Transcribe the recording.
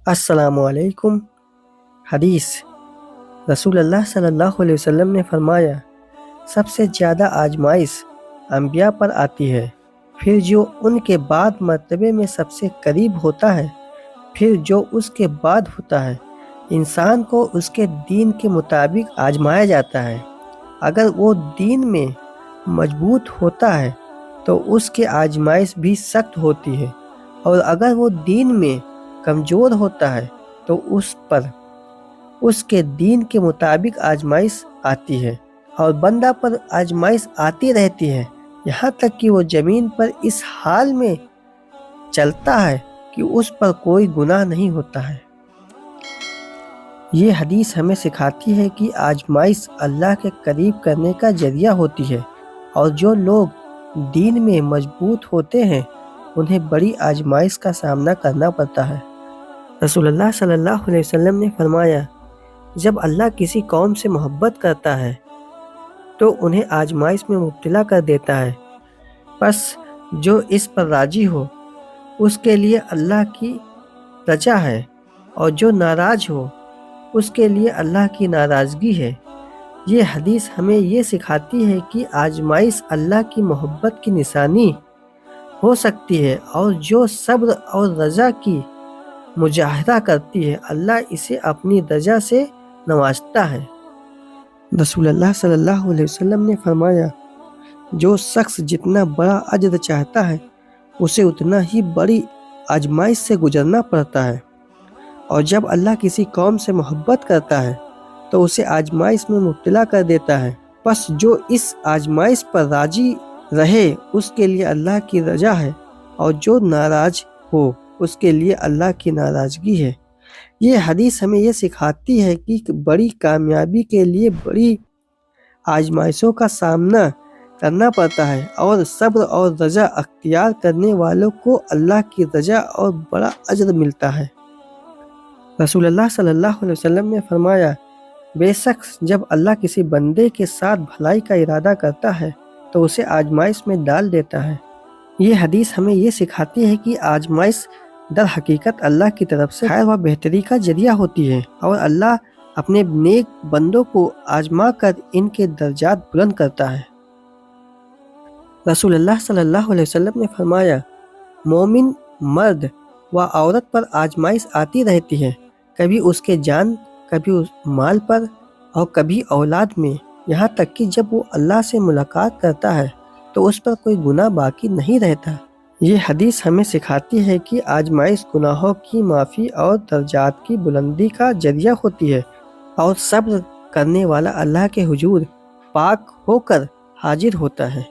السلام علیکم۔ حدیث رسول اللہ صلی اللہ علیہ وسلم نے فرمایا، سب سے زیادہ آزمائش انبیاء پر آتی ہے، پھر جو ان کے بعد مرتبے میں سب سے قریب ہوتا ہے، پھر جو اس کے بعد ہوتا ہے۔ انسان کو اس کے دین کے مطابق آزمایا جاتا ہے۔ اگر وہ دین میں مضبوط ہوتا ہے تو اس کی آزمائش بھی سخت ہوتی ہے، اور اگر وہ دین میں کمزور ہوتا ہے تو اس پر اس کے دین کے مطابق آزمائش آتی ہے، اور بندہ پر آزمائش آتی رہتی ہے یہاں تک کہ وہ زمین پر اس حال میں چلتا ہے کہ اس پر کوئی گناہ نہیں ہوتا ہے۔ یہ حدیث ہمیں سکھاتی ہے کہ آزمائش اللہ کے قریب کرنے کا ذریعہ ہوتی ہے، اور جو لوگ دین میں مضبوط ہوتے ہیں انہیں بڑی آزمائش کا سامنا کرنا پڑتا ہے۔ رسول اللہ صلی اللہ علیہ وسلم نے فرمایا، جب اللہ کسی قوم سے محبت کرتا ہے تو انہیں آزمائش میں مبتلا کر دیتا ہے، پس جو اس پر راضی ہو اس کے لیے اللہ کی رضا ہے، اور جو ناراض ہو اس کے لیے اللہ کی ناراضگی ہے۔ یہ حدیث ہمیں یہ سکھاتی ہے کہ آزمائش اللہ کی محبت کی نشانی ہو سکتی ہے، اور جو صبر اور رضا کی مظاہرہ کرتی ہے اللہ اسے اپنی رضا سے نوازتا ہے۔ رسول اللہ صلی اللہ علیہ وسلم نے فرمایا، جو شخص جتنا بڑا اجر چاہتا ہے اسے اتنا ہی بڑی آزمائش سے گزرنا پڑتا ہے، اور جب اللہ کسی قوم سے محبت کرتا ہے تو اسے آزمائش میں مبتلا کر دیتا ہے، پس جو اس آزمائش پر راضی رہے اس کے لیے اللہ کی رضا ہے، اور جو ناراض ہو اس کے لیے اللہ کی ناراضگی ہے۔ یہ حدیث ہمیں یہ سکھاتی ہے کہ بڑی کامیابی کے لیے بڑی آزمائشوں کا سامنا کرنا پڑتا ہے، اور صبر اور رضا اختیار کرنے والوں کو اللہ کی رضا اور بڑا اجر ملتا ہے۔ رسول اللہ صلی اللہ علیہ وسلم نے فرمایا، بے شک جب اللہ کسی بندے کے ساتھ بھلائی کا ارادہ کرتا ہے تو اسے آزمائش میں ڈال دیتا ہے۔ یہ حدیث ہمیں یہ سکھاتی ہے کہ آزمائش در حقیقت اللہ کی طرف سے خیر و بہتری کا ذریعہ ہوتی ہے، اور اللہ اپنے نیک بندوں کو آزما کر ان کے درجات بلند کرتا ہے۔ رسول اللہ صلی اللہ علیہ وسلم نے فرمایا، مومن مرد و عورت پر آزمائش آتی رہتی ہے، کبھی اس کے جان، کبھی مال پر، اور کبھی اولاد میں، یہاں تک کہ جب وہ اللہ سے ملاقات کرتا ہے تو اس پر کوئی گناہ باقی نہیں رہتا۔ یہ حدیث ہمیں سکھاتی ہے کہ آزمائش گناہوں کی معافی اور درجات کی بلندی کا ذریعہ ہوتی ہے، اور صبر کرنے والا اللہ کے حضور پاک ہو کر حاضر ہوتا ہے۔